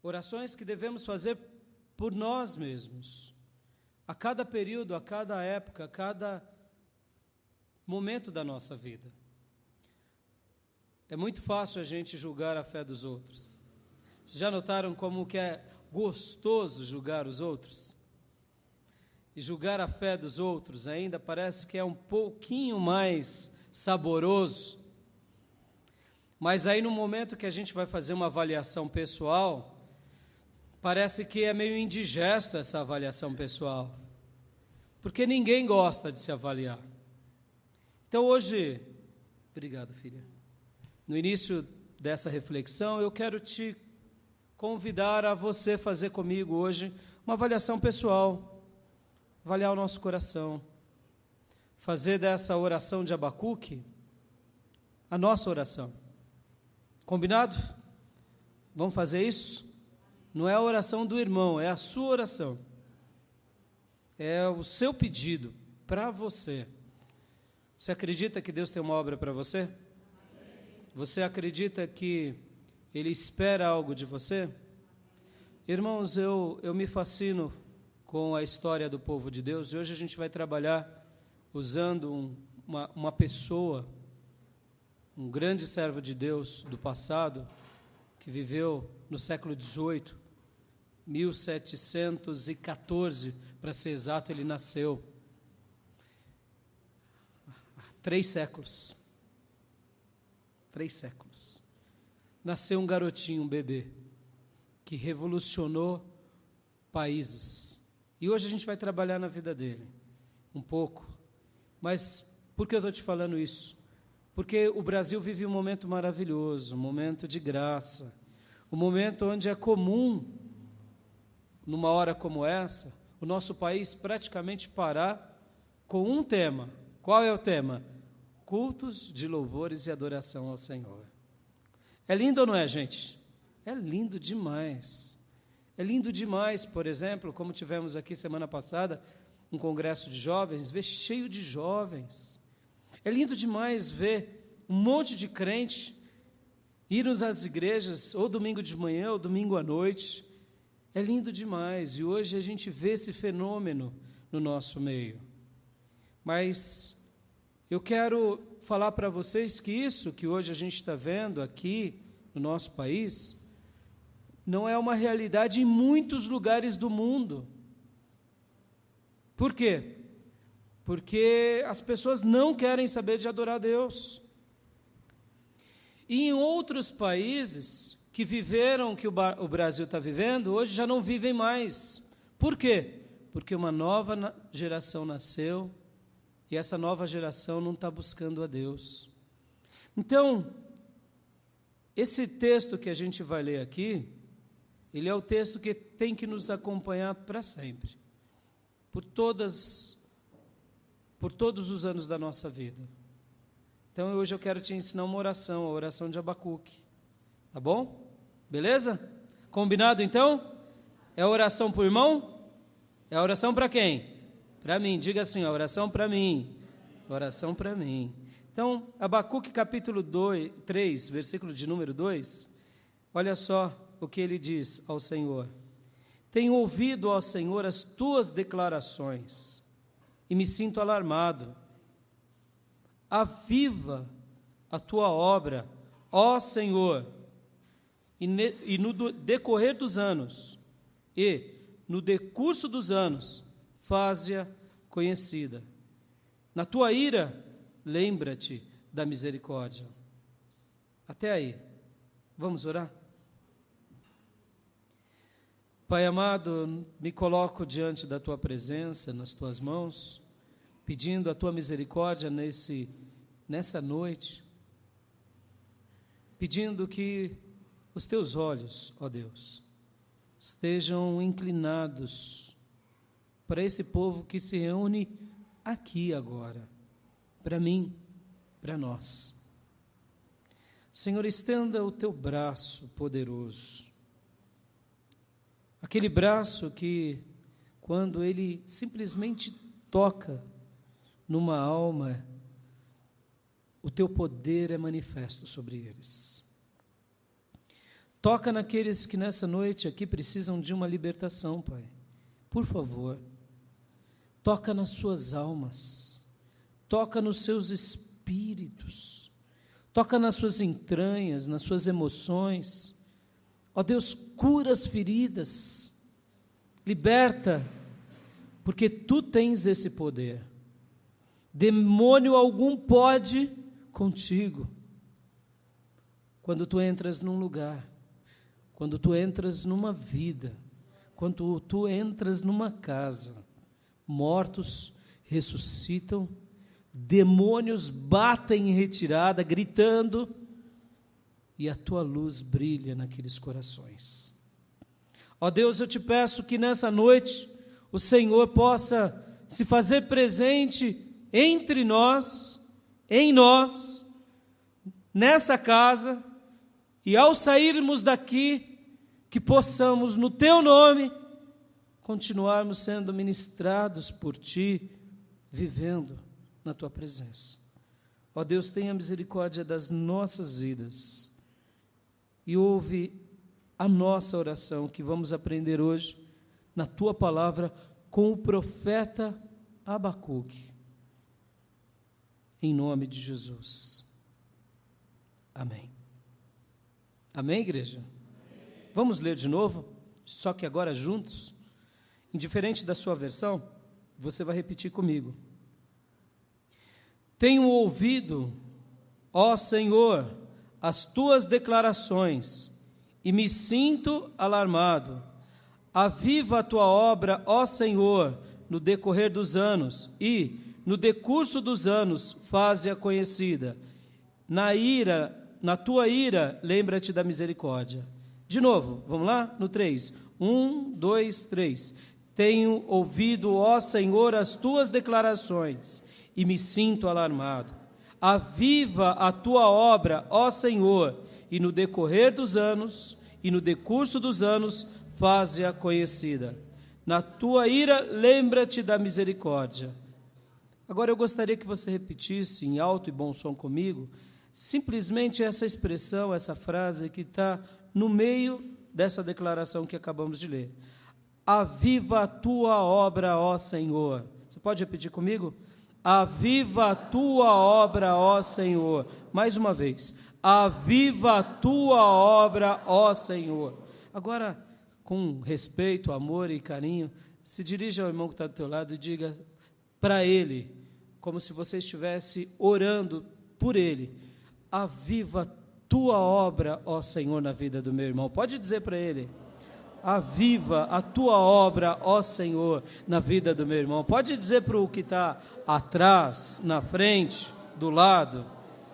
Orações que devemos fazer por nós mesmos, a cada período, a cada época, a cada momento da nossa vida. É muito fácil a gente julgar a fé dos outros. Já notaram como que é gostoso julgar os outros? E julgar a fé dos outros ainda parece que é um pouquinho mais saboroso. Mas aí no momento que a gente vai fazer uma avaliação pessoal, parece que é meio indigesto essa avaliação pessoal. Porque ninguém gosta de se avaliar. Então hoje, obrigado, filha. No início dessa reflexão, eu quero te convidar a você fazer comigo hoje uma avaliação pessoal, avaliar o nosso coração, fazer dessa oração de Abacuque a nossa oração. Combinado? Vamos fazer isso? Não é a oração do irmão, é a sua oração. É o seu pedido para você. Você acredita que Deus tem uma obra para você? Você acredita que Ele espera algo de você? Irmãos, eu me fascino com a história do povo de Deus, e hoje a gente vai trabalhar usando uma pessoa, um grande servo de Deus do passado, que viveu no século XVIII, 1714, para ser exato, ele nasceu. Há 3 séculos. 3 séculos. Nasceu um garotinho, um bebê, que revolucionou países. E hoje a gente vai trabalhar na vida dele, um pouco. Mas por que eu estou te falando isso? Porque o Brasil vive um momento maravilhoso, um momento de graça, um momento onde é comum, numa hora como essa, o nosso país praticamente parar com um tema. Qual é o tema? Cultos de louvores e adoração ao Senhor. É lindo ou não é, gente? É lindo demais. É lindo demais, por exemplo, como tivemos aqui semana passada, um congresso de jovens, ver cheio de jovens. É lindo demais ver um monte de crente ir às igrejas, ou domingo de manhã, ou domingo à noite. É lindo demais, e hoje a gente vê esse fenômeno no nosso meio. Mas eu quero falar para vocês que isso que hoje a gente está vendo aqui no nosso país não é uma realidade em muitos lugares do mundo. Por quê? Porque as pessoas não querem saber de adorar a Deus. E em outros países que viveram o que o Brasil está vivendo, hoje já não vivem mais. Por quê? Porque uma nova geração nasceu e essa nova geração não está buscando a Deus. Então, esse texto que a gente vai ler aqui, ele é o texto que tem que nos acompanhar para sempre, por todos os anos da nossa vida. Então, hoje eu quero te ensinar uma oração, a oração de Abacuque. Tá bom? Beleza? Combinado, então? É a oração para o irmão? É a oração para quem? Para mim. Diga assim, a oração para mim. Oração para mim. Então, Abacuque capítulo 3, versículo de número 2, olha só o que ele diz ao Senhor. Tenho ouvido, ó Senhor, as tuas declarações e me sinto alarmado. Aviva a tua obra, ó Senhor, e no decorrer dos anos, e no decurso dos anos, faze-a conhecida. Na tua ira, lembra-te da misericórdia. Até aí. Vamos orar? Pai amado, me coloco diante da tua presença, nas tuas mãos, pedindo a tua misericórdia nessa noite, pedindo que os teus olhos, ó Deus, estejam inclinados para esse povo que se reúne aqui agora, para mim, para nós. Senhor, estenda o teu braço poderoso, aquele braço que, quando ele simplesmente toca numa alma, o teu poder é manifesto sobre eles. Toca naqueles que nessa noite aqui precisam de uma libertação, Pai. Por favor, toca nas suas almas, toca nos seus espíritos, toca nas suas entranhas, nas suas emoções. Ó Deus, cura as feridas, liberta, porque Tu tens esse poder. Demônio algum pode contigo. Quando Tu entras num lugar, quando Tu entras numa vida, quando Tu entras numa casa, mortos ressuscitam, demônios batem em retirada, gritando, e a Tua luz brilha naqueles corações. Ó Deus, eu Te peço que nessa noite o Senhor possa se fazer presente entre nós, em nós, nessa casa, e ao sairmos daqui, que possamos, no Teu nome, continuarmos sendo ministrados por Ti, vivendo na Tua presença. Ó Deus, tenha misericórdia das nossas vidas e ouve a nossa oração que vamos aprender hoje na Tua palavra com o profeta Abacuque. Em nome de Jesus. Amém. Amém, igreja? Vamos ler de novo, só que agora juntos. Indiferente da sua versão, você vai repetir comigo. Tenho ouvido, ó Senhor, as Tuas declarações e me sinto alarmado. Aviva a Tua obra, ó Senhor, no decorrer dos anos e, no decurso dos anos, faze-a conhecida. Na Tua ira, lembra-te da misericórdia. De novo, vamos lá? No 3. 1, 2, 3. Tenho ouvido, ó Senhor, as Tuas declarações e me sinto alarmado. Aviva a Tua obra, ó Senhor, e no decorrer dos anos, e no decurso dos anos, faze-a conhecida. Na Tua ira, lembra-te da misericórdia. Agora eu gostaria que você repetisse em alto e bom som comigo, simplesmente essa expressão, essa frase que está no meio dessa declaração que acabamos de ler. Aviva a Tua obra, ó Senhor. Você pode repetir comigo? Aviva a Tua obra, ó Senhor. Mais uma vez. Aviva a Tua obra, ó Senhor. Agora, com respeito, amor e carinho, se dirija ao irmão que está do teu lado e diga para ele, como se você estivesse orando por ele: aviva a Tua obra, ó Senhor, na vida do meu irmão. Pode dizer para ele: aviva a Tua obra, ó Senhor, na vida do meu irmão. Pode dizer para o que está atrás, na frente, do lado: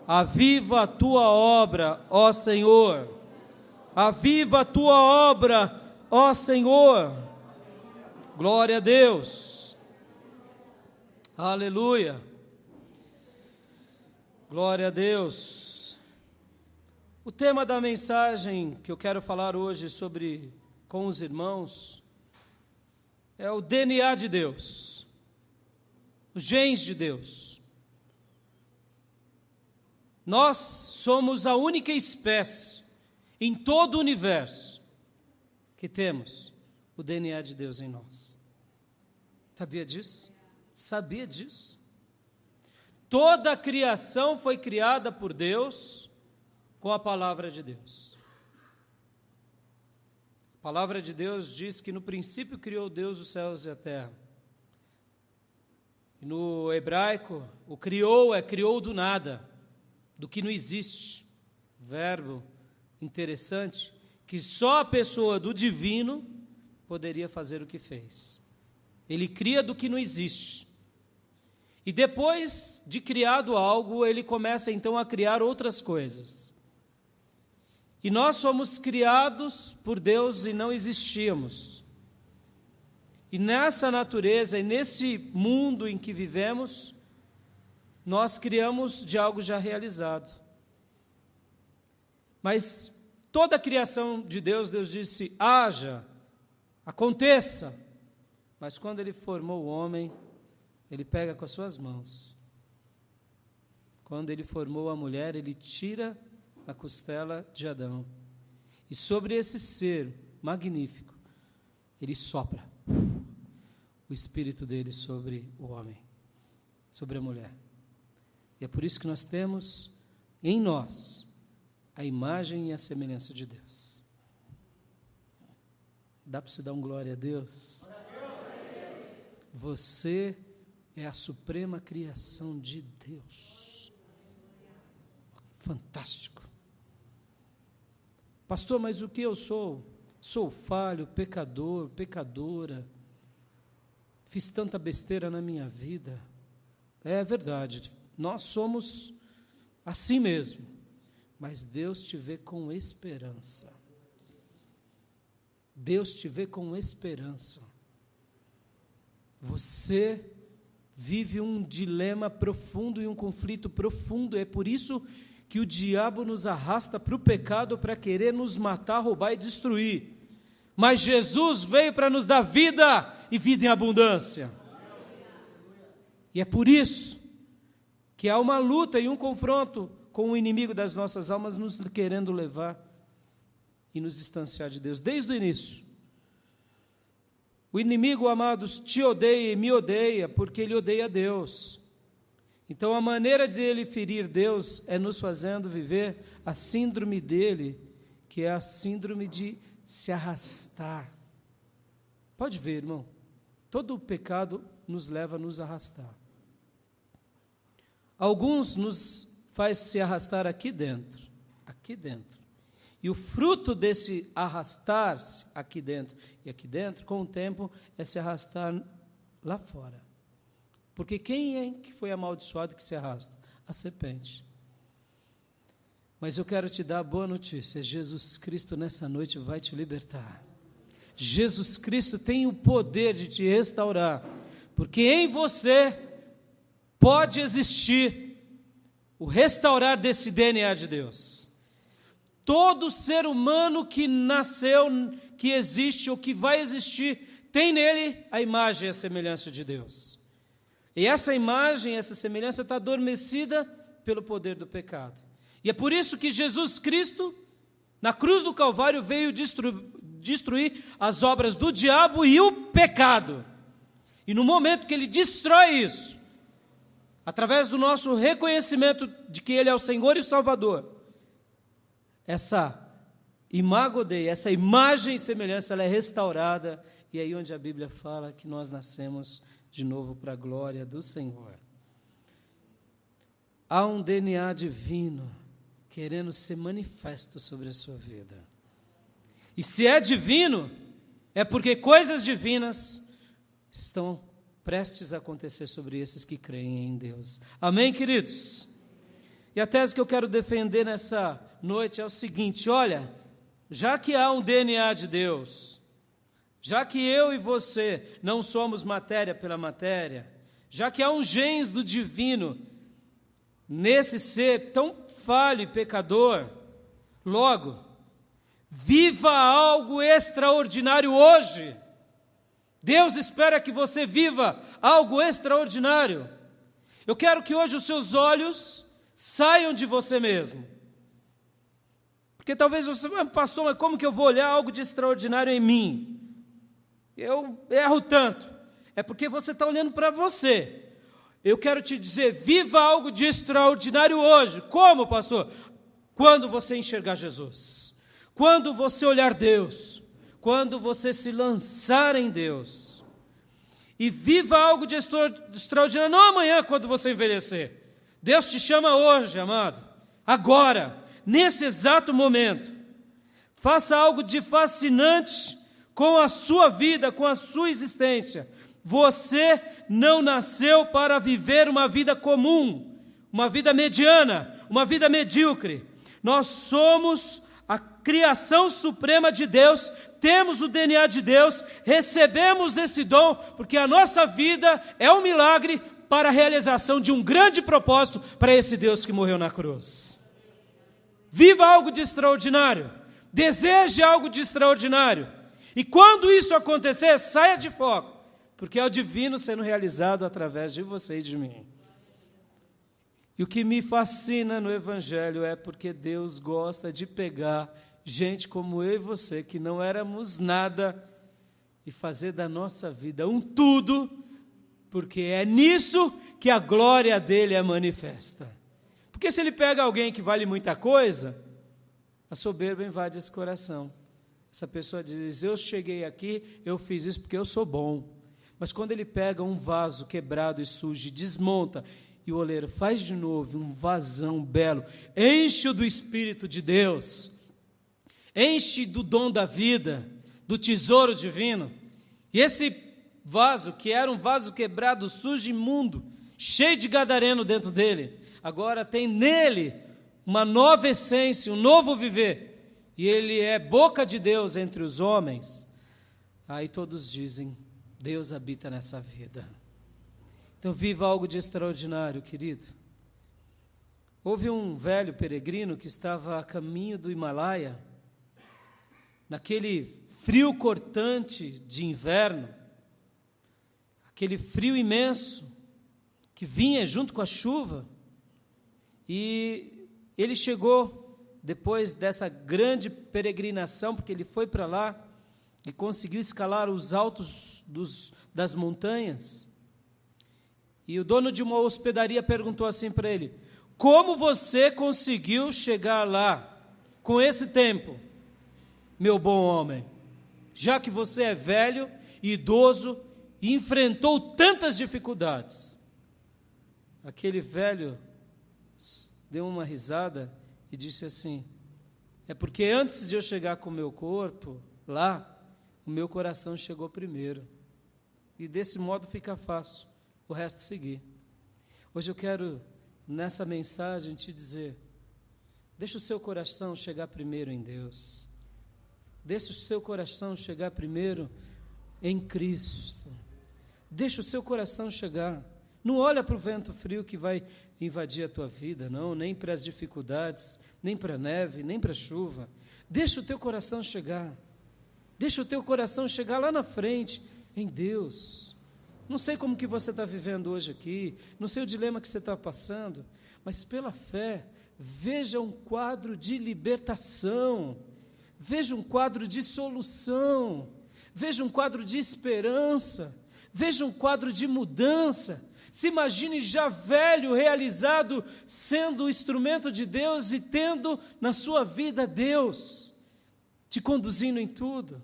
aviva a Tua obra, ó Senhor. Aviva a Tua obra, ó Senhor. Glória a Deus. Aleluia. Glória a Deus. O tema da mensagem que eu quero falar hoje com os irmãos é o DNA de Deus, os genes de Deus. Nós somos a única espécie em todo o universo que temos o DNA de Deus em nós. Sabia disso? Sabia disso? Toda a criação foi criada por Deus com a palavra de Deus. A palavra de Deus diz que no princípio criou Deus os céus e a terra. E no hebraico, o criou é criou do nada, do que não existe. Verbo interessante, que só a pessoa do divino poderia fazer o que fez. Ele cria do que não existe. E depois de criado algo, ele começa então a criar outras coisas. E nós fomos criados por Deus e não existíamos. E nessa natureza e nesse mundo em que vivemos, nós criamos de algo já realizado. Mas toda a criação de Deus, Deus disse: haja, aconteça. Mas quando Ele formou o homem, Ele pega com as suas mãos. Quando Ele formou a mulher, Ele tira a costela de Adão. E sobre esse ser magnífico, ele sopra o Espírito dele sobre o homem, sobre a mulher. E é por isso que nós temos em nós a imagem e a semelhança de Deus. Dá para você dar um glória a Deus? Você é a suprema criação de Deus. Fantástico. Pastor, mas o que eu sou? Sou falho, pecador, pecadora. Fiz tanta besteira na minha vida. É verdade, nós somos assim mesmo. Mas Deus te vê com esperança. Deus te vê com esperança. Você vive um dilema profundo e um conflito profundo. É por isso que o diabo nos arrasta para o pecado, para querer nos matar, roubar e destruir. Mas Jesus veio para nos dar vida e vida em abundância. E é por isso que há uma luta e um confronto com o inimigo das nossas almas, nos querendo levar e nos distanciar de Deus, desde o início. O inimigo, amados, te odeia e me odeia, porque ele odeia Deus. Então, a maneira de ele ferir Deus é nos fazendo viver a síndrome dele, que é a síndrome de se arrastar. Pode ver, irmão, todo o pecado nos leva a nos arrastar. Alguns nos faz se arrastar aqui dentro. E o fruto desse arrastar-se aqui dentro e aqui dentro, com o tempo, é se arrastar lá fora. Porque quem é que foi amaldiçoado que se arrasta? A serpente. Mas eu quero te dar a boa notícia, Jesus Cristo nessa noite vai te libertar. Jesus Cristo tem o poder de te restaurar, porque em você pode existir o restaurar desse DNA de Deus. Todo ser humano que nasceu, que existe ou que vai existir, tem nele a imagem e a semelhança de Deus. E essa imagem, essa semelhança está adormecida pelo poder do pecado. E é por isso que Jesus Cristo, na cruz do Calvário, veio destruir as obras do diabo e o pecado. E no momento que ele destrói isso, através do nosso reconhecimento de que Ele é o Senhor e o Salvador, essa imago Dei, essa imagem e semelhança, ela é restaurada, e é aí onde a Bíblia fala que nós nascemos de novo para a glória do Senhor. Há um DNA divino querendo ser manifesto sobre a sua vida. E se é divino, é porque coisas divinas estão prestes a acontecer sobre esses que creem em Deus. Amém, queridos? E a tese que eu quero defender nessa noite é o seguinte: olha, já que há um DNA de Deus, já que eu e você não somos matéria pela matéria, já que há um genes do divino nesse ser tão falho e pecador, logo, viva algo extraordinário hoje. Deus espera que você viva algo extraordinário. Eu quero que hoje os seus olhos saiam de você mesmo. Porque talvez você fale, pastor, mas como que eu vou olhar algo de extraordinário em mim? Eu erro tanto. É porque você está olhando para você. Eu quero te dizer, viva algo de extraordinário hoje. Como, pastor? Quando você enxergar Jesus. Quando você olhar Deus. Quando você se lançar em Deus. E viva algo de extraordinário, não amanhã, quando você envelhecer. Deus te chama hoje, amado. Agora, nesse exato momento. Faça algo de fascinante com a sua vida, com a sua existência. Você não nasceu para viver uma vida comum, uma vida mediana, uma vida medíocre. Nós somos a criação suprema de Deus, temos o DNA de Deus, recebemos esse dom, porque a nossa vida é um milagre para a realização de um grande propósito para esse Deus que morreu na cruz. Viva algo de extraordinário, deseje algo de extraordinário, e quando isso acontecer, saia de foco, porque é o divino sendo realizado através de você e de mim. E o que me fascina no Evangelho é porque Deus gosta de pegar gente como eu e você, que não éramos nada, e fazer da nossa vida um tudo, porque é nisso que a glória dele é manifesta. Porque se ele pega alguém que vale muita coisa, a soberba invade esse coração. Essa pessoa diz, eu cheguei aqui, eu fiz isso porque eu sou bom. Mas quando ele pega um vaso quebrado e sujo, desmonta, e o oleiro faz de novo um vasão belo, enche-o do Espírito de Deus, enche do dom da vida, do tesouro divino. E esse vaso, que era um vaso quebrado, sujo, imundo, cheio de gadareno dentro dele, agora tem nele uma nova essência, um novo viver, e ele é boca de Deus entre os homens. Aí todos dizem, Deus habita nessa vida. Então viva algo de extraordinário, querido. Houve um velho peregrino que estava a caminho do Himalaia, naquele frio cortante de inverno, aquele frio imenso que vinha junto com a chuva, e ele chegou, depois dessa grande peregrinação, porque ele foi para lá e conseguiu escalar os altos das montanhas, e o dono de uma hospedaria perguntou assim para ele, como você conseguiu chegar lá com esse tempo, meu bom homem, já que você é velho e idoso e enfrentou tantas dificuldades? Aquele velho deu uma risada e disse assim, é porque antes de eu chegar com o meu corpo lá, o meu coração chegou primeiro, e desse modo fica fácil o resto seguir. Hoje eu quero, nessa mensagem, te dizer, deixa o seu coração chegar primeiro em Deus, deixa o seu coração chegar primeiro em Cristo, deixa o seu coração chegar, não olha para o vento frio que vai invadir a tua vida, não, nem para as dificuldades, nem para a neve, nem para a chuva. Deixa o teu coração chegar, deixa o teu coração chegar lá na frente, em Deus. Não sei como que você está vivendo hoje aqui, não sei o dilema que você está passando, mas pela fé, veja um quadro de libertação, veja um quadro de solução, veja um quadro de esperança, veja um quadro de mudança. Se imagine já velho, realizado, sendo instrumento de Deus e tendo na sua vida Deus, te conduzindo em tudo.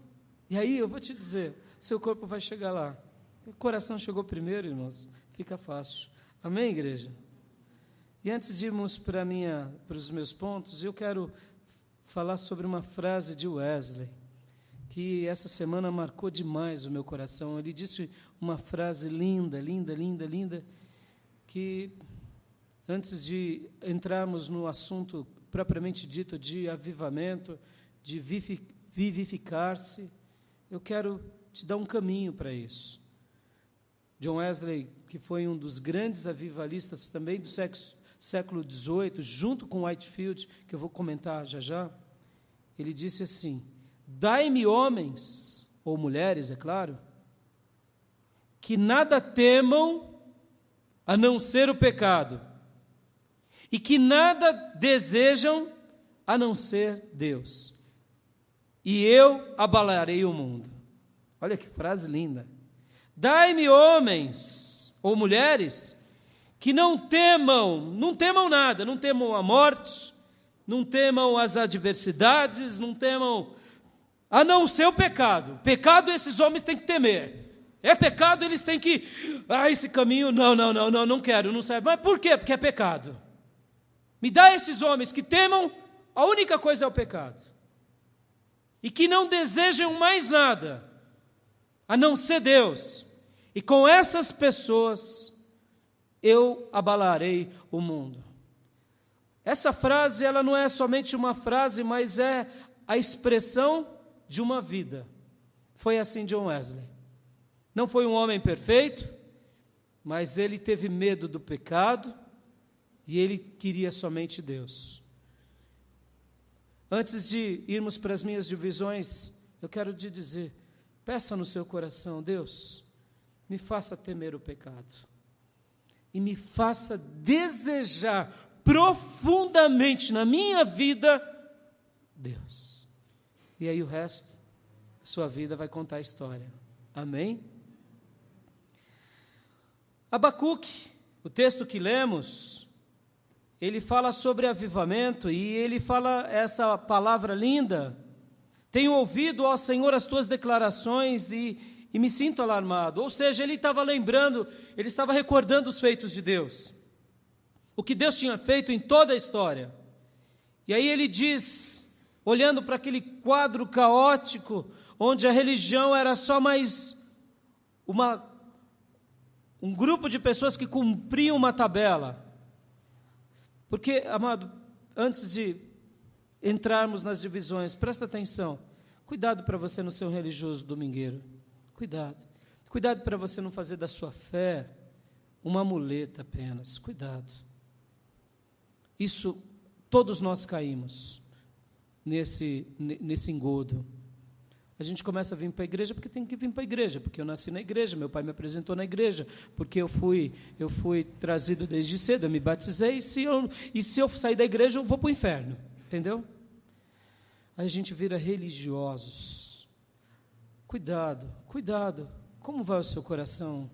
E aí eu vou te dizer, seu corpo vai chegar lá. O coração chegou primeiro, irmãos, fica fácil. Amém, igreja? E antes de irmos para os meus pontos, eu quero falar sobre uma frase de Wesley, que essa semana marcou demais o meu coração. Ele disse uma frase linda, linda, linda, linda, que antes de entrarmos no assunto propriamente dito de avivamento, de vivificar-se, eu quero te dar um caminho para isso. John Wesley, que foi um dos grandes avivalistas também do século XVIII, junto com Whitefield, que eu vou comentar já já, ele disse assim, dai-me homens, ou mulheres, é claro, que nada temam a não ser o pecado, e que nada desejam a não ser Deus, e eu abalarei o mundo. Olha que frase linda. Dai-me homens ou mulheres que não temam nada, não temam a morte, não temam as adversidades, não temam, a não ser o pecado. Pecado esses homens têm que temer. É pecado, eles têm que, esse caminho, não quero, não serve. Mas por quê? Porque é pecado. Me dá esses homens que temam, a única coisa é o pecado. E que não desejam mais nada, a não ser Deus. E com essas pessoas, eu abalarei o mundo. Essa frase, ela não é somente uma frase, mas é a expressão de uma vida. Foi assim John Wesley. Não foi um homem perfeito, mas ele teve medo do pecado e ele queria somente Deus. Antes de irmos para as minhas divisões, eu quero te dizer, peça no seu coração, Deus, me faça temer o pecado e me faça desejar profundamente na minha vida Deus. E aí o resto, a sua vida vai contar a história. Amém? Abacuque, o texto que lemos, ele fala sobre avivamento e ele fala essa palavra linda: tenho ouvido, ó Senhor, as tuas declarações e me sinto alarmado. Ou seja, ele estava lembrando, ele estava recordando os feitos de Deus, o que Deus tinha feito em toda a história. E aí ele diz, olhando para aquele quadro caótico, onde a religião era só mais um grupo de pessoas que cumpriam uma tabela. Porque, amado, antes de entrarmos nas divisões, presta atenção, cuidado para você não ser um religioso domingueiro, cuidado para você não fazer da sua fé uma muleta apenas, cuidado. Isso, todos nós caímos nesse engodo. A gente começa a vir para a igreja porque tem que vir para a igreja, porque eu nasci na igreja, meu pai me apresentou na igreja, porque eu fui trazido desde cedo, eu me batizei, e se eu sair da igreja eu vou para o inferno, entendeu? Aí a gente vira religiosos. Cuidado, como vai o seu coração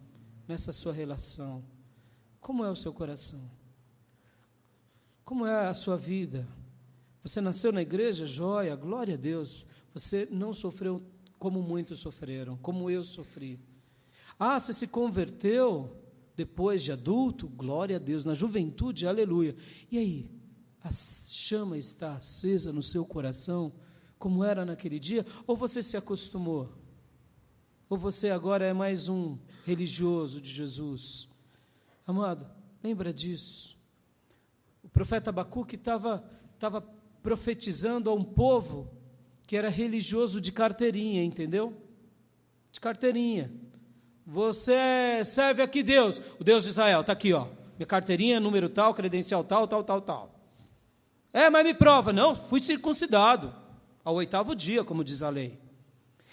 nessa sua relação? Como é o seu coração? Como é a sua vida? Você nasceu na igreja? Joia, glória a Deus. Você não sofreu como muitos sofreram, como eu sofri. Você se converteu depois de adulto? Glória a Deus. Na juventude, aleluia. E aí, a chama está acesa no seu coração, como era naquele dia? Ou você se acostumou? Ou você agora é mais um religioso de Jesus? Amado, lembra disso. O profeta Abacuque estava profetizando a um povo que era religioso de carteirinha, entendeu? De carteirinha. Você serve aqui Deus, o Deus de Israel, está aqui, ó, minha carteirinha, número tal, credencial tal. Mas me prova. Não, fui circuncidado ao 8º dia, como diz a lei.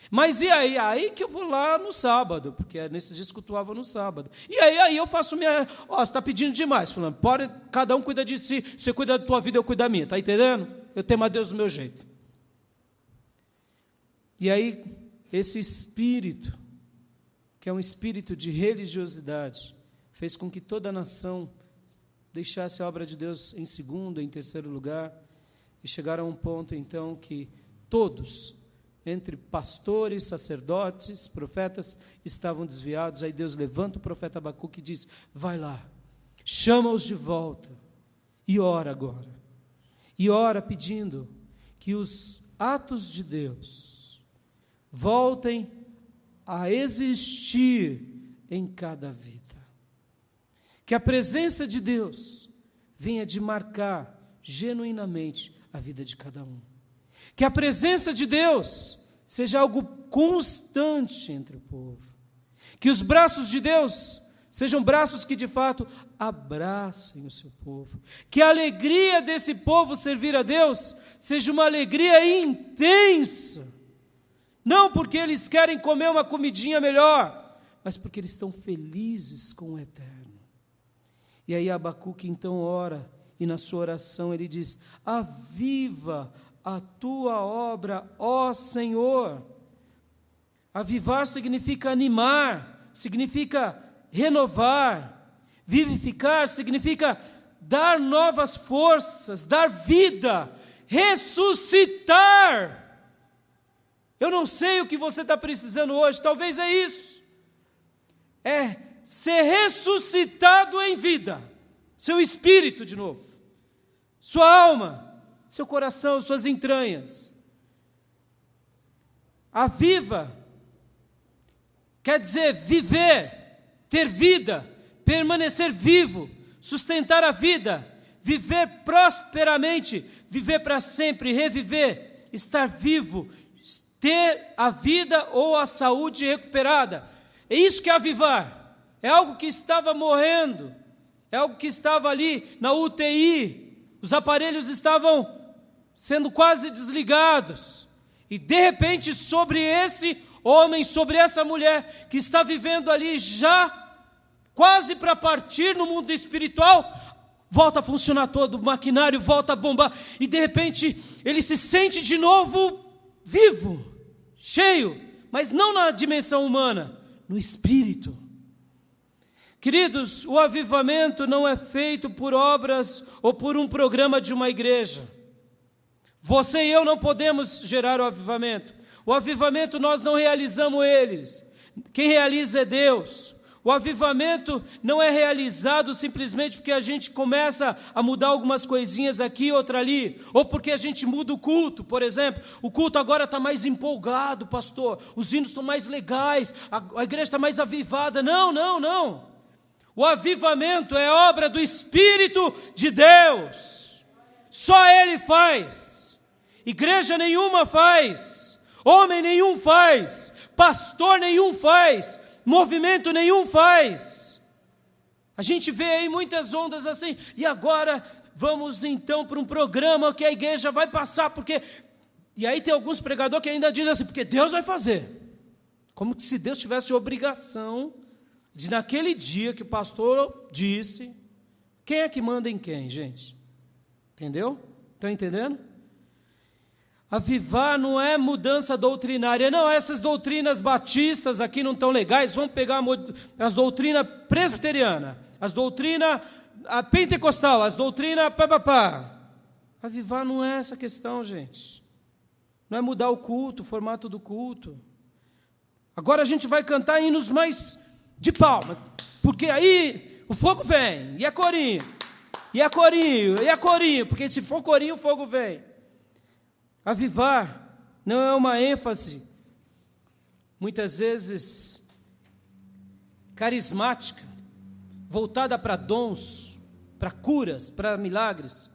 Mas e aí? Aí que eu vou lá no sábado, porque nesses dias cultuava no sábado. E aí eu faço minha... você está pedindo demais, falando, cada um cuida de si, você cuida da tua vida, eu cuido da minha, está entendendo? Eu temo a Deus do meu jeito. E aí, esse espírito, que é um espírito de religiosidade, fez com que toda a nação deixasse a obra de Deus em segundo, em terceiro lugar, e chegaram a um ponto, então, que todos, entre pastores, sacerdotes, profetas, estavam desviados. Aí Deus levanta o profeta Abacuque e diz, vai lá, chama-os de volta, e ora agora, e ora pedindo que os atos de Deus voltem a existir em cada vida. Que a presença de Deus venha de marcar genuinamente a vida de cada um. Que a presença de Deus seja algo constante entre o povo. Que os braços de Deus sejam braços que de fato abracem o seu povo. Que a alegria desse povo servir a Deus seja uma alegria intensa. Não porque eles querem comer uma comidinha melhor, mas porque eles estão felizes com o eterno. E aí Abacuque então ora, e na sua oração ele diz, aviva a tua obra, ó Senhor. Avivar significa animar, significa renovar. Vivificar significa dar novas forças, dar vida, ressuscitar. Eu não sei o que você está precisando hoje, talvez é isso. É ser ressuscitado em vida. Seu espírito de novo. Sua alma, seu coração, suas entranhas. Aviva quer dizer viver, ter vida, permanecer vivo, sustentar a vida, viver prosperamente, viver para sempre, reviver, estar vivo, ter a vida ou a saúde recuperada. É isso que é avivar. É algo que estava morrendo, é algo que estava ali na UTI, os aparelhos estavam sendo quase desligados, e de repente sobre esse homem, sobre essa mulher que está vivendo ali já quase para partir no mundo espiritual, volta a funcionar todo, o maquinário volta a bombar, e de repente ele se sente de novo vivo, cheio, mas não na dimensão humana, no espírito. Queridos, o avivamento não é feito por obras ou por um programa de uma igreja. Você e eu não podemos gerar o avivamento. O avivamento nós não realizamos eles. Quem realiza é Deus. O avivamento não é realizado simplesmente porque a gente começa a mudar algumas coisinhas aqui, outra ali, ou porque a gente muda o culto, por exemplo. O culto agora está mais empolgado, pastor, os hinos estão mais legais, a igreja está mais avivada. Não, não, não. O avivamento é obra do Espírito de Deus. Só Ele faz. Igreja nenhuma faz, homem nenhum faz, pastor nenhum faz, movimento nenhum faz. A gente vê aí muitas ondas assim, e agora vamos então para um programa que a igreja vai passar, porque... E aí tem alguns pregadores que ainda dizem assim, porque Deus vai fazer. Como se Deus tivesse obrigação de, naquele dia que o pastor disse, quem é que manda em quem, gente? Entendeu? Estão entendendo? Avivar não é mudança doutrinária, não, essas doutrinas batistas aqui não estão legais, vamos pegar as doutrinas presbiterianas, as doutrinas pentecostal, as doutrinas papapá. Avivar não é essa questão, gente. Não é mudar o culto, o formato do culto. Agora a gente vai cantar hinos mais de palma, porque aí o fogo vem, e é corinho, e é corinho, e é corinho, porque se for corinho o fogo vem. Avivar não é uma ênfase, muitas vezes, carismática, voltada para dons, para curas, para milagres.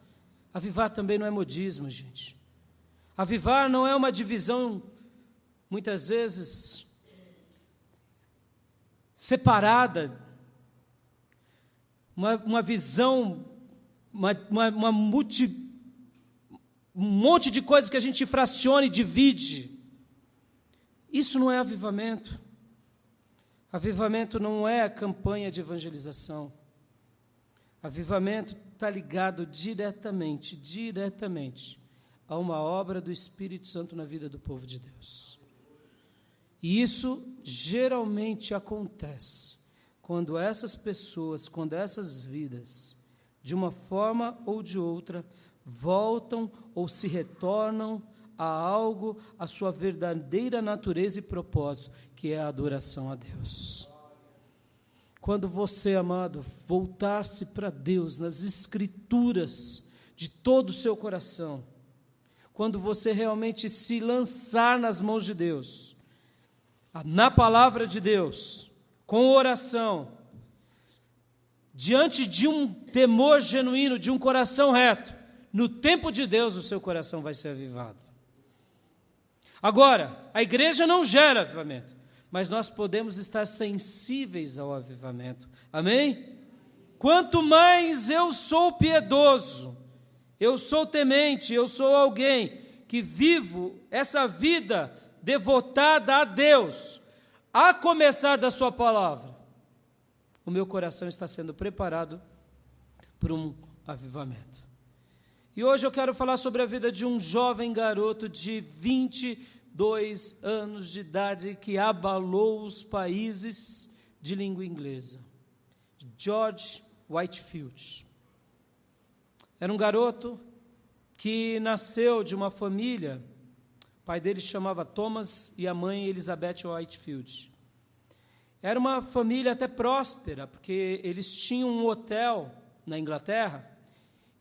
Avivar também não é modismo, gente. Avivar não é uma divisão, muitas vezes, separada, uma visão, um monte de coisas que a gente fraciona e divide. Isso não é avivamento. Avivamento não é a campanha de evangelização. Avivamento está ligado diretamente a uma obra do Espírito Santo na vida do povo de Deus. E isso geralmente acontece quando essas pessoas, quando essas vidas, de uma forma ou de outra, voltam ou se retornam a algo, a sua verdadeira natureza e propósito, que é a adoração a Deus. Quando você, amado, voltar-se para Deus nas Escrituras de todo o seu coração, quando você realmente se lançar nas mãos de Deus, na palavra de Deus, com oração, diante de um temor genuíno, de um coração reto, no tempo de Deus o seu coração vai ser avivado. Agora, a igreja não gera avivamento, mas nós podemos estar sensíveis ao avivamento. Amém? Quanto mais eu sou piedoso, eu sou temente, eu sou alguém que vivo essa vida devotada a Deus, a começar da sua palavra, o meu coração está sendo preparado para um avivamento. E hoje eu quero falar sobre a vida de um jovem garoto de 22 anos de idade que abalou os países de língua inglesa. George Whitefield. Era um garoto que nasceu de uma família, o pai dele chamava Thomas e a mãe Elizabeth Whitefield. Era uma família até próspera, porque eles tinham um hotel na Inglaterra,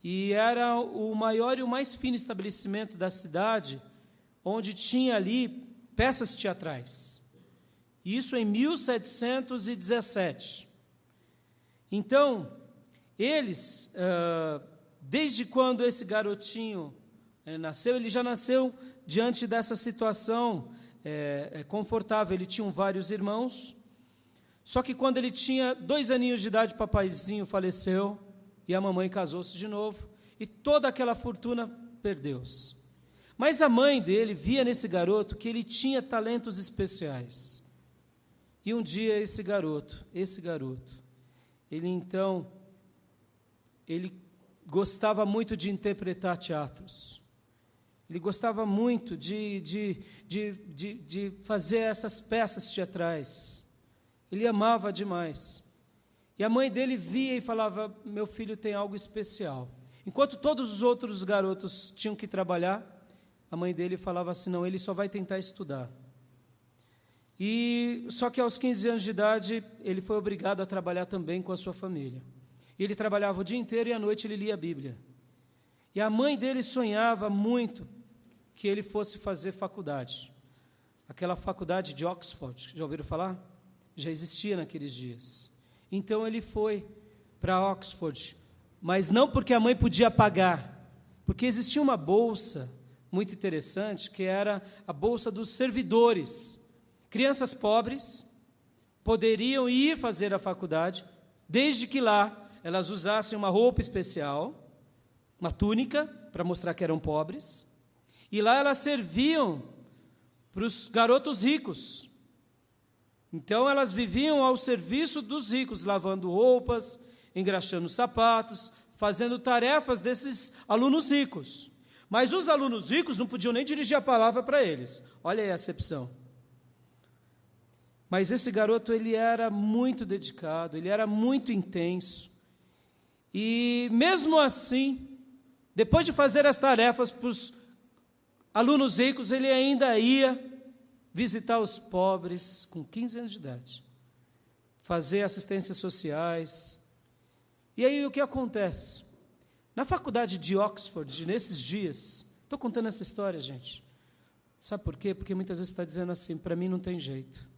e era o maior e o mais fino estabelecimento da cidade, onde tinha ali peças teatrais. Isso em 1717. Então, eles, desde quando esse garotinho nasceu, ele já nasceu diante dessa situação confortável. Ele tinha vários irmãos, só que quando ele tinha 2 aninhos de idade, o papaizinho faleceu, e a mamãe casou-se de novo, e toda aquela fortuna perdeu-se. Mas a mãe dele via nesse garoto que ele tinha talentos especiais. E um dia esse garoto, ele gostava muito de interpretar teatros. Ele gostava muito de fazer essas peças teatrais. Ele amava demais. E a mãe dele via e falava, meu filho tem algo especial. Enquanto todos os outros garotos tinham que trabalhar, a mãe dele falava assim, não, ele só vai tentar estudar. E só que aos 15 anos de idade, ele foi obrigado a trabalhar também com a sua família. E ele trabalhava o dia inteiro e à noite ele lia a Bíblia. E a mãe dele sonhava muito que ele fosse fazer faculdade. Aquela faculdade de Oxford, já ouviram falar? Já existia naqueles dias. Então ele foi para Oxford, mas não porque a mãe podia pagar, porque existia uma bolsa muito interessante, que era a bolsa dos servidores. Crianças pobres poderiam ir fazer a faculdade, desde que lá elas usassem uma roupa especial, uma túnica, para mostrar que eram pobres, e lá elas serviam para os garotos ricos. Então elas viviam ao serviço dos ricos, lavando roupas, engraxando sapatos, fazendo tarefas desses alunos ricos. Mas os alunos ricos não podiam nem dirigir a palavra para eles. Olha aí a acepção. Mas esse garoto, ele era muito dedicado, ele era muito intenso. E mesmo assim, depois de fazer as tarefas para os alunos ricos, ele ainda ia visitar os pobres com 15 anos de idade, fazer assistências sociais. E aí o que acontece? Na faculdade de Oxford, nesses dias, estou contando essa história, gente. Sabe por quê? Porque muitas vezes você está dizendo assim, para mim não tem jeito.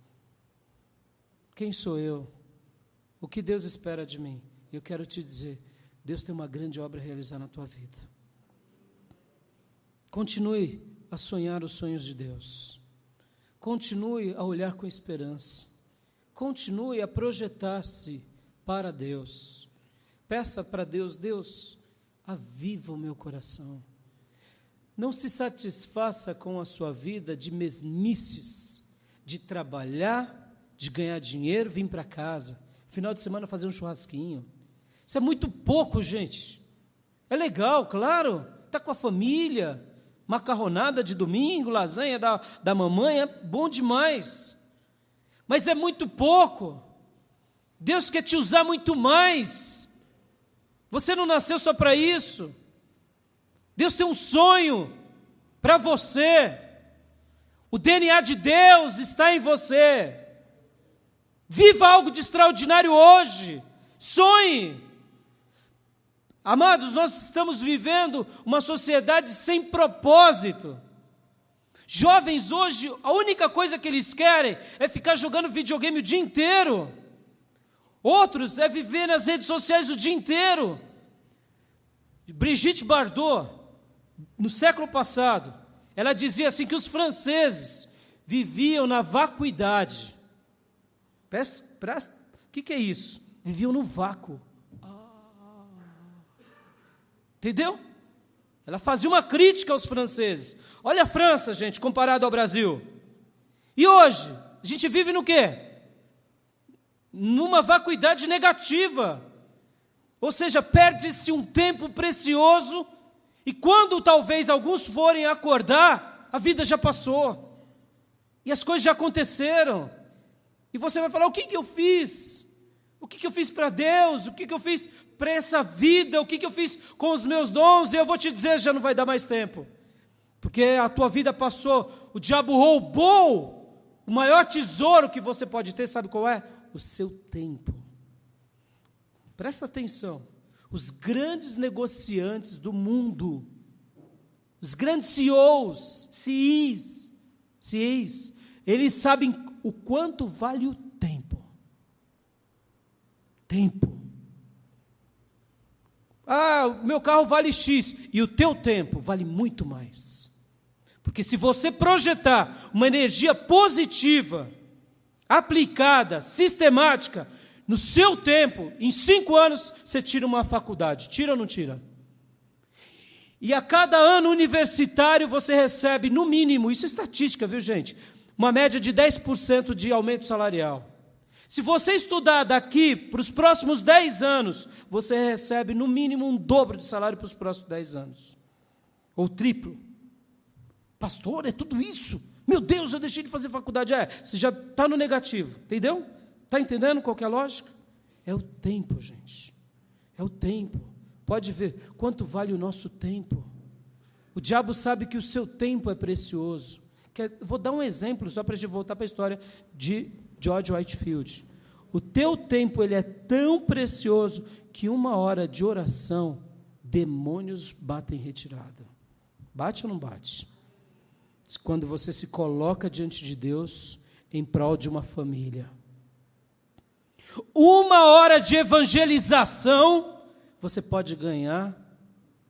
Quem sou eu? O que Deus espera de mim? Eu quero te dizer, Deus tem uma grande obra a realizar na tua vida. Continue a sonhar os sonhos de Deus. Continue a olhar com esperança. Continue a projetar-se para Deus. Peça para Deus, Deus, aviva o meu coração. Não se satisfaça com a sua vida de mesmices, de trabalhar, de ganhar dinheiro, vir para casa, final de semana fazer um churrasquinho. Isso é muito pouco, gente. É legal, claro, está com a família, macarronada de domingo, lasanha da mamãe, é bom demais. Mas é muito pouco. Deus quer te usar muito mais. Você não nasceu só para isso. Deus tem um sonho para você. O DNA de Deus está em você. Viva algo de extraordinário hoje. Sonhe. Amados, nós estamos vivendo uma sociedade sem propósito. Jovens hoje, a única coisa que eles querem é ficar jogando videogame o dia inteiro. Outros é viver nas redes sociais o dia inteiro. Brigitte Bardot, no século passado, ela dizia assim que os franceses viviam na vacuidade. O que é isso? Viviam no vácuo. Entendeu? Ela fazia uma crítica aos franceses. Olha a França, gente, comparado ao Brasil. E hoje, a gente vive no quê? Numa vacuidade negativa. Ou seja, perde-se um tempo precioso e quando talvez alguns forem acordar, a vida já passou. E as coisas já aconteceram. E você vai falar, o que eu fiz? O que eu fiz para Deus? O que eu fiz para essa vida? O que eu fiz com os meus dons? E eu vou te dizer, já não vai dar mais tempo. Porque a tua vida passou, o diabo roubou o maior tesouro que você pode ter, sabe qual é? O seu tempo. Presta atenção, os grandes negociantes do mundo, os grandes CEOs, eles sabem o quanto vale o tempo. Tempo. Ah, o meu carro vale X, e o teu tempo vale muito mais. Porque se você projetar uma energia positiva, aplicada, sistemática, no seu tempo, em 5 anos, você tira uma faculdade. Tira ou não tira? E a cada ano universitário você recebe, no mínimo, isso é estatística, viu, gente? Uma média de 10% de aumento salarial. Se você estudar daqui para os próximos 10 anos, você recebe, no mínimo, um dobro de salário para os próximos 10 anos. Ou triplo. Pastor, é tudo isso? Meu Deus, eu deixei de fazer faculdade. Você já está no negativo, entendeu? Está entendendo qual que é a lógica? É o tempo, gente. É o tempo. Pode ver quanto vale o nosso tempo. O diabo sabe que o seu tempo é precioso. Vou dar um exemplo, só para a gente voltar para a história de George Whitefield. O teu tempo ele é tão precioso que 1 hora de oração, demônios batem retirada. Bate ou não bate? Quando você se coloca diante de Deus em prol de uma família. 1 hora de evangelização, você pode ganhar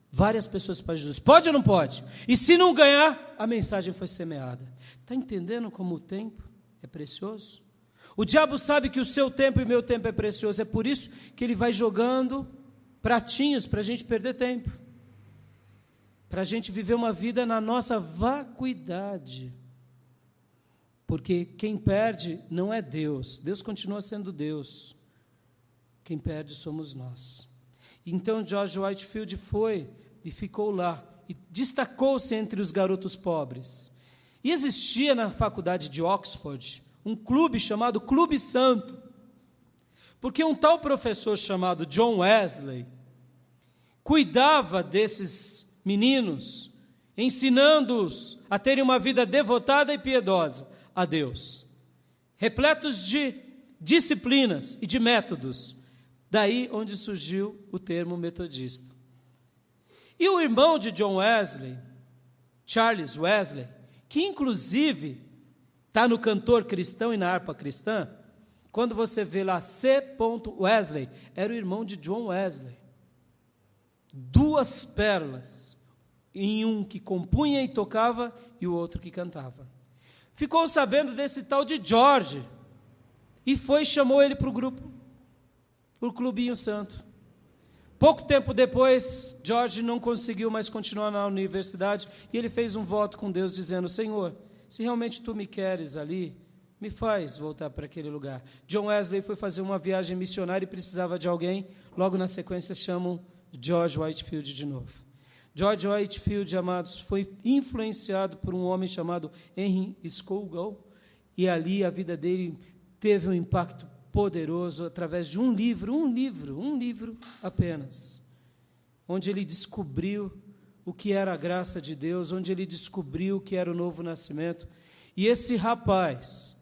várias pessoas para Jesus. Pode ou não pode? E se não ganhar, a mensagem foi semeada. Está entendendo como o tempo é precioso? O diabo sabe que o seu tempo e meu tempo é precioso. É por isso que ele vai jogando pratinhos para a gente perder tempo. Para a gente viver uma vida na nossa vacuidade. Porque quem perde não é Deus. Deus continua sendo Deus. Quem perde somos nós. Então George Whitefield foi e ficou lá. E destacou-se entre os garotos pobres. E existia na faculdade de Oxford um clube chamado Clube Santo. Porque um tal professor chamado John Wesley cuidava desses meninos, ensinando-os a terem uma vida devotada e piedosa a Deus, repletos de disciplinas e de métodos. Daí onde surgiu o termo metodista. E o irmão de John Wesley, Charles Wesley, que inclusive está no cantor cristão e na harpa cristã, quando você vê lá C. Wesley, era o irmão de John Wesley. 2 pérolas, em um que compunha e tocava e o outro que cantava. Ficou sabendo desse tal de George e foi e chamou ele para o grupo, para o Clubinho Santo. Pouco tempo depois, George não conseguiu mais continuar na universidade e ele fez um voto com Deus dizendo: Senhor, se realmente tu me queres ali, me faz voltar para aquele lugar. John Wesley foi fazer uma viagem missionária e precisava de alguém. Logo na sequência chamam George Whitefield de novo. George Whitefield, amados, foi influenciado por um homem chamado Henry Scougal, e ali a vida dele teve um impacto poderoso através de um livro apenas, onde ele descobriu o que era a graça de Deus, onde ele descobriu o que era o novo nascimento. E esse rapaz,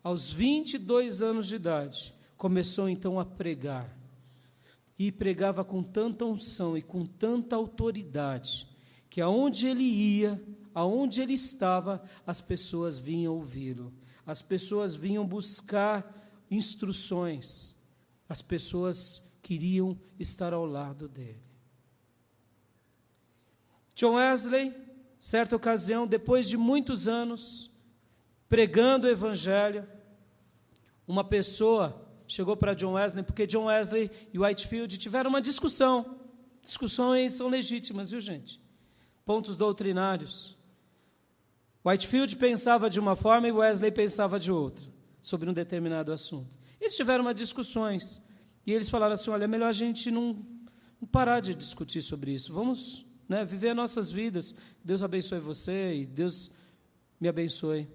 aos 22 anos de idade, começou então a pregar. E pregava com tanta unção e com tanta autoridade, que aonde ele ia, aonde ele estava, as pessoas vinham ouvi-lo. As pessoas vinham buscar instruções. As pessoas queriam estar ao lado dele. John Wesley, certa ocasião, depois de muitos anos, pregando o evangelho, uma pessoa chegou para John Wesley, porque John Wesley e Whitefield tiveram uma discussão. Discussões são legítimas, viu, gente? Pontos doutrinários. Whitefield pensava de uma forma e Wesley pensava de outra, sobre um determinado assunto. Eles tiveram umas discussões, e eles falaram assim: olha, é melhor a gente não parar de discutir sobre isso. Vamos, viver nossas vidas. Deus abençoe você e Deus me abençoe.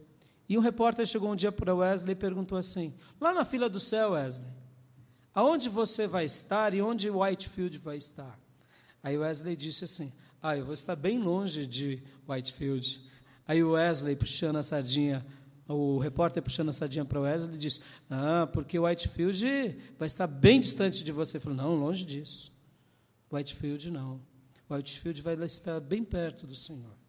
E um repórter chegou um dia para Wesley e perguntou assim: lá na fila do céu, Wesley, aonde você vai estar e onde Whitefield vai estar? Aí Wesley disse assim: eu vou estar bem longe de Whitefield. Aí o Wesley puxando a sardinha, o repórter puxando a sardinha para Wesley, disse: porque Whitefield vai estar bem distante de você. Ele falou: não, longe disso. Whitefield não. Whitefield vai estar bem perto do Senhor.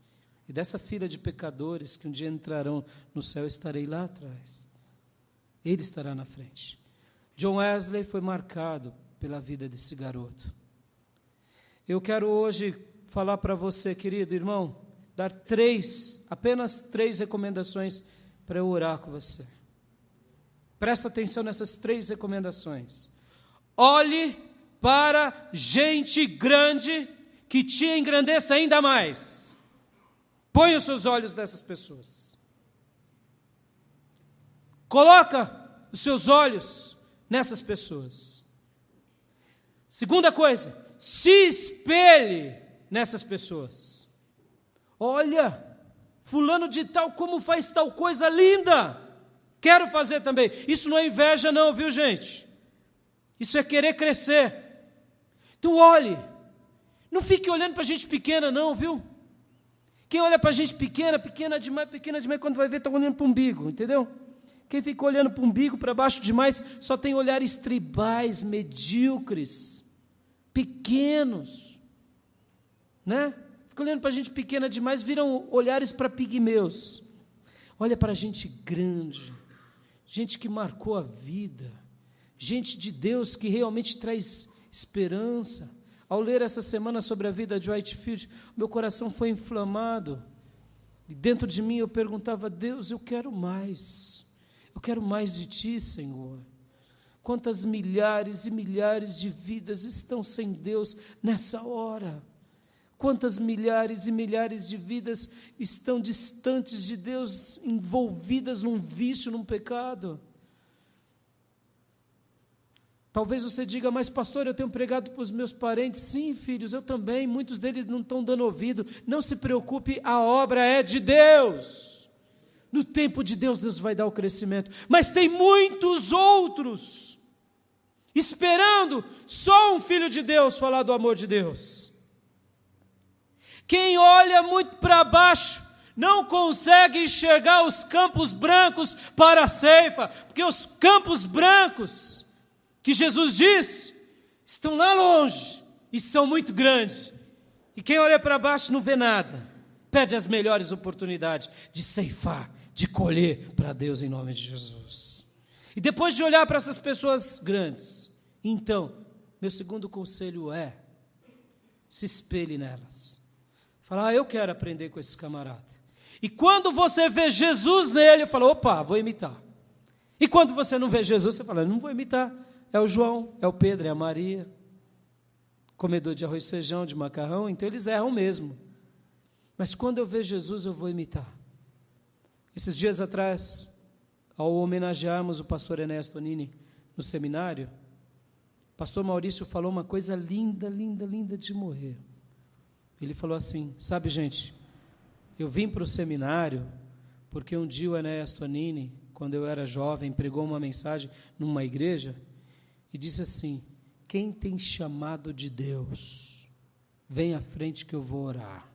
E dessa fila de pecadores que um dia entrarão no céu, estarei lá atrás. Ele estará na frente. John Wesley foi marcado pela vida desse garoto. Eu quero hoje falar para você, querido irmão, dar apenas três recomendações para eu orar com você. Presta atenção nessas 3 recomendações. Olhe para gente grande que te engrandeça ainda mais. Põe os seus olhos nessas pessoas. Coloca os seus olhos nessas pessoas. Segunda coisa, se espelhe nessas pessoas. Olha, fulano de tal, como faz tal coisa linda, quero fazer também. Isso não é inveja não, viu gente? Isso é querer crescer. Então olhe, não fique olhando para gente pequena não, viu? Quem olha para gente pequena demais, quando vai ver está olhando para o umbigo, entendeu? Quem fica olhando para o umbigo, para baixo demais, só tem olhares tribais, medíocres, pequenos, né? Fica olhando para gente pequena demais, viram olhares para pigmeus. Olha para gente grande, gente que marcou a vida, gente de Deus que realmente traz esperança. Ao ler essa semana sobre a vida de Whitefield, meu coração foi inflamado, e dentro de mim eu perguntava: Deus, eu quero mais de Ti, Senhor. Quantas milhares e milhares de vidas estão sem Deus nessa hora? Quantas milhares e milhares de vidas estão distantes de Deus, envolvidas num vício, num pecado? Talvez você diga: mas pastor, eu tenho pregado para os meus parentes. Sim, filhos, eu também, muitos deles não estão dando ouvido. Não se preocupe, a obra é de Deus. No tempo de Deus, Deus vai dar o crescimento. Mas tem muitos outros esperando só um filho de Deus falar do amor de Deus. Quem olha muito para baixo não consegue enxergar os campos brancos para a ceifa, porque os campos brancos que Jesus diz estão lá longe e são muito grandes. E quem olha para baixo não vê nada, perde as melhores oportunidades de ceifar, de colher para Deus em nome de Jesus. E depois de olhar para essas pessoas grandes, então, meu segundo conselho é: se espelhe nelas. Fala: eu quero aprender com esses camaradas. E quando você vê Jesus nele, fala: opa, vou imitar. E quando você não vê Jesus, você fala: não vou imitar. É o João, é o Pedro, é a Maria, comedor de arroz e feijão, de macarrão, então eles erram mesmo. Mas quando eu ver Jesus, eu vou imitar. Esses dias atrás, ao homenagearmos o pastor Enéas Tonini no seminário, o pastor Maurício falou uma coisa linda, linda, linda de morrer. Ele falou assim: sabe, gente, eu vim para o seminário porque um dia o Enéas Tonini, quando eu era jovem, pregou uma mensagem numa igreja e disse assim: quem tem chamado de Deus, vem à frente que eu vou orar.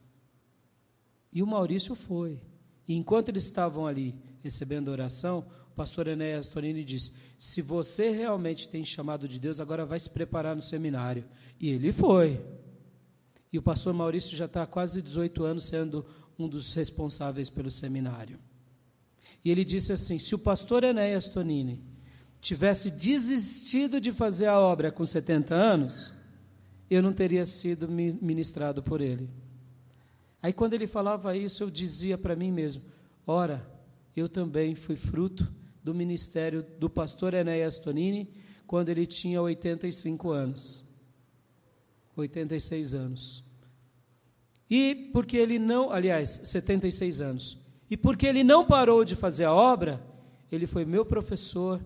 E o Maurício foi. E enquanto eles estavam ali recebendo a oração, o pastor Enéas Tonini disse: se você realmente tem chamado de Deus, agora vai se preparar no seminário. E ele foi. E o pastor Maurício já está há quase 18 anos sendo um dos responsáveis pelo seminário. E ele disse assim: se o pastor Enéas Tonini tivesse desistido de fazer a obra com 70 anos, eu não teria sido ministrado por ele. Aí quando ele falava isso, eu dizia para mim mesmo: ora, eu também fui fruto do ministério do pastor Enéas Tonini quando ele tinha 85 anos. 86 anos. E porque ele não, aliás, 76 anos. E porque ele não parou de fazer a obra, ele foi meu professor,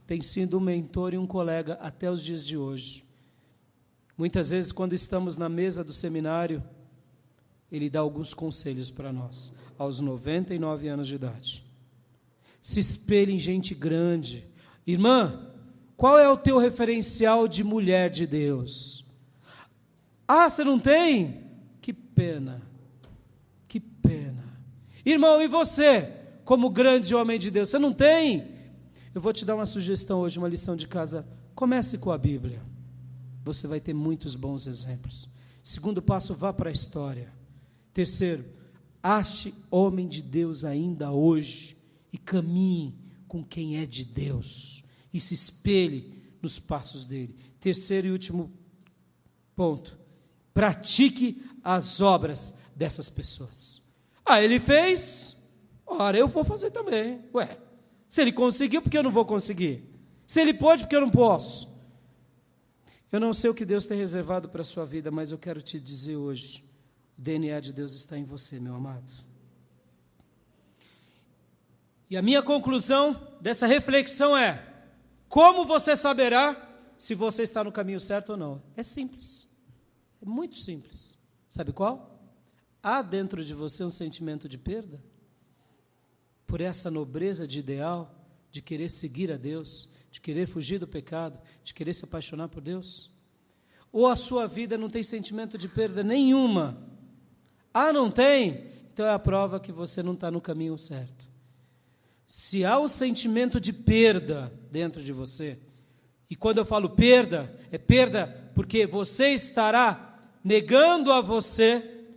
tem sido um mentor e um colega até os dias de hoje. Muitas vezes, quando estamos na mesa do seminário, ele dá alguns conselhos para nós, aos 99 anos de idade. Se espelhe em gente grande. Irmã, qual é o teu referencial de mulher de Deus? Ah, você não tem? Que pena, que pena. Irmão, e você, como grande homem de Deus, você não tem? Eu vou te dar uma sugestão hoje, uma lição de casa. Comece com a Bíblia. Você vai ter muitos bons exemplos. Segundo passo, vá para a história. Terceiro, ache homem de Deus ainda hoje e caminhe com quem é de Deus e se espelhe nos passos dele. Terceiro e último ponto, pratique as obras dessas pessoas. Ah, ele fez, ora, eu vou fazer também. Ué, se ele conseguiu, por que eu não vou conseguir? Se ele pode, por que eu não posso? Eu não sei o que Deus tem reservado para a sua vida, mas eu quero te dizer hoje: o DNA de Deus está em você, meu amado. E a minha conclusão dessa reflexão é: como você saberá se você está no caminho certo ou não? É simples, é muito simples. Sabe qual? Há dentro de você um sentimento de perda? por essa nobreza de ideal, de querer seguir a Deus, de querer fugir do pecado, de querer se apaixonar por Deus? Ou a sua vida não tem sentimento de perda nenhuma? Ah, não tem? Então é a prova que você não está no caminho certo. Se há um sentimento de perda dentro de você, e quando eu falo perda, é perda porque você estará negando a você,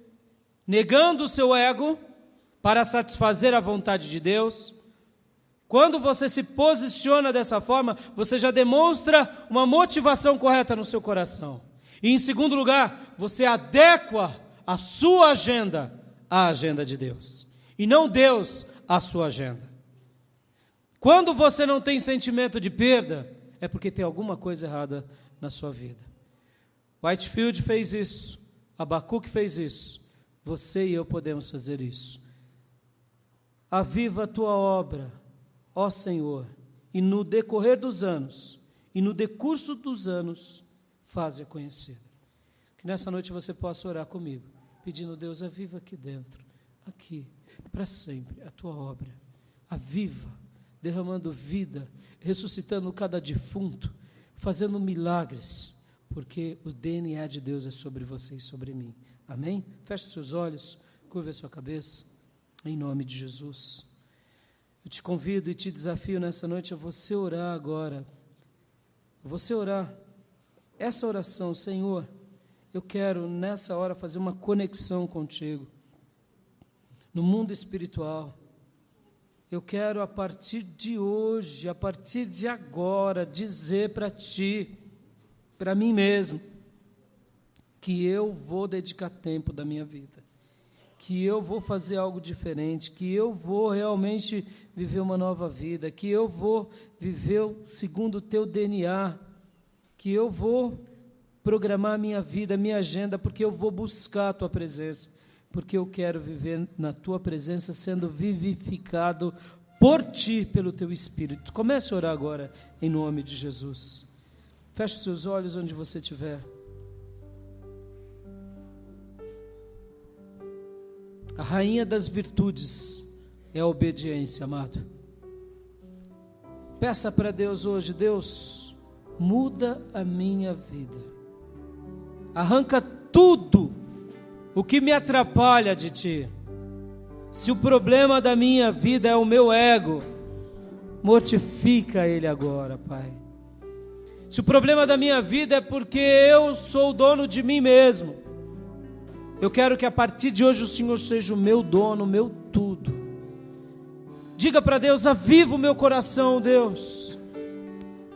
negando o seu ego para satisfazer a vontade de Deus. Quando você se posiciona dessa forma, você já demonstra uma motivação correta no seu coração. E em segundo lugar, você adequa a sua agenda à agenda de Deus, e não Deus à sua agenda. Quando você não tem sentimento de perda, é porque tem alguma coisa errada na sua vida. Whitefield fez isso, Abacuque fez isso, você e eu podemos fazer isso. Aviva a tua obra, ó Senhor, e no decorrer dos anos, e no decurso dos anos, faze-a conhecida. Que nessa noite você possa orar comigo, pedindo: Deus, aviva aqui dentro, aqui, para sempre, a tua obra. Aviva, derramando vida, ressuscitando cada defunto, fazendo milagres, porque o DNA de Deus é sobre você e sobre mim. Amém? Feche os seus olhos, curva a sua cabeça, em nome de Jesus. Eu te convido e te desafio nessa noite a você orar agora. Você orar essa oração: Senhor, eu quero nessa hora fazer uma conexão contigo, no mundo espiritual. Eu quero a partir de hoje, a partir de agora, dizer para ti, para mim mesmo, que eu vou dedicar tempo da minha vida, que eu vou fazer algo diferente, que eu vou realmente viver uma nova vida, que eu vou viver segundo o teu DNA, que eu vou programar a minha vida, a minha agenda, porque eu vou buscar a tua presença, porque eu quero viver na tua presença, sendo vivificado por ti, pelo teu Espírito. Comece a orar agora, em nome de Jesus. Feche os seus olhos onde você estiver. A rainha das virtudes é a obediência, amado. Peça para Deus hoje: Deus, muda a minha vida. Arranca tudo o que me atrapalha de ti. Se o problema da minha vida é o meu ego, mortifica ele agora, Pai. Se o problema da minha vida é porque eu sou o dono de mim mesmo, eu quero que a partir de hoje o Senhor seja o meu dono, o meu tudo. Diga para Deus: aviva o meu coração, Deus.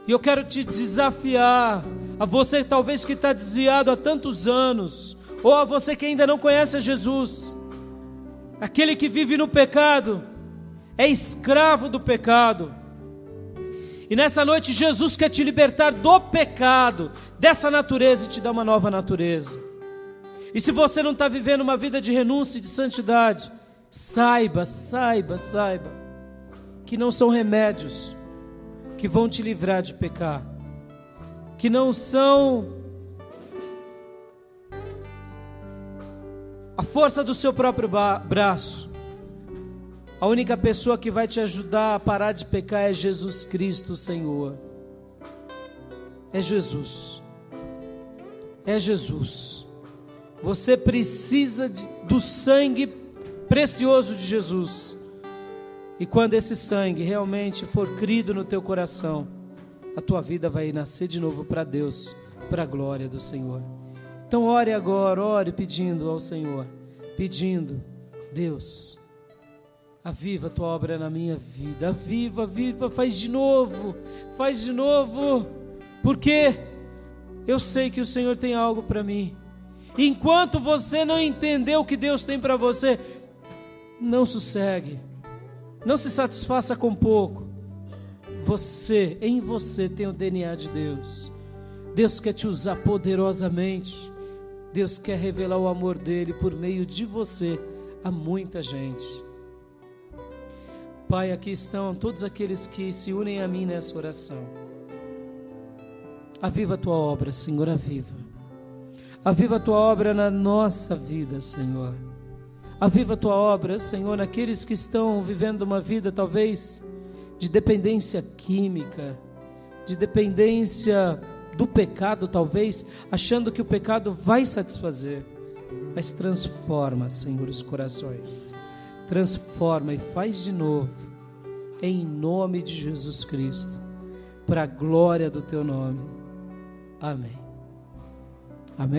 E eu quero te desafiar, a você talvez que está desviado há tantos anos, ou a você que ainda não conhece a Jesus. Aquele que vive no pecado é escravo do pecado. E nessa noite Jesus quer te libertar do pecado, dessa natureza, e te dar uma nova natureza. E se você não está vivendo uma vida de renúncia e de santidade, saiba que não são remédios que vão te livrar de pecar, que não são a força do seu próprio braço. A única pessoa que vai te ajudar a parar de pecar é Jesus Cristo, Senhor. É Jesus. É Jesus. Você precisa do sangue precioso de Jesus. E quando esse sangue realmente for crido no teu coração, a tua vida vai nascer de novo para Deus, para a glória do Senhor. Então ore agora, ore pedindo ao Senhor, pedindo: Deus, aviva a tua obra na minha vida, aviva, faz de novo, porque eu sei que o Senhor tem algo para mim. Enquanto você não entender o que Deus tem para você, não sossegue, não se satisfaça com pouco. Em você tem o DNA de Deus. Deus quer te usar poderosamente. Deus quer revelar o amor dele por meio de você a muita gente. Pai, aqui estão todos aqueles que se unem a mim nessa oração. Aviva a tua obra, Senhor, aviva. Aviva a tua obra na nossa vida, Senhor. Aviva a tua obra, Senhor, naqueles que estão vivendo uma vida talvez de dependência química, de dependência do pecado, talvez, achando que o pecado vai satisfazer. Mas transforma, Senhor, os corações. Transforma e faz de novo, em nome de Jesus Cristo, para a glória do teu nome. Amém. Amém.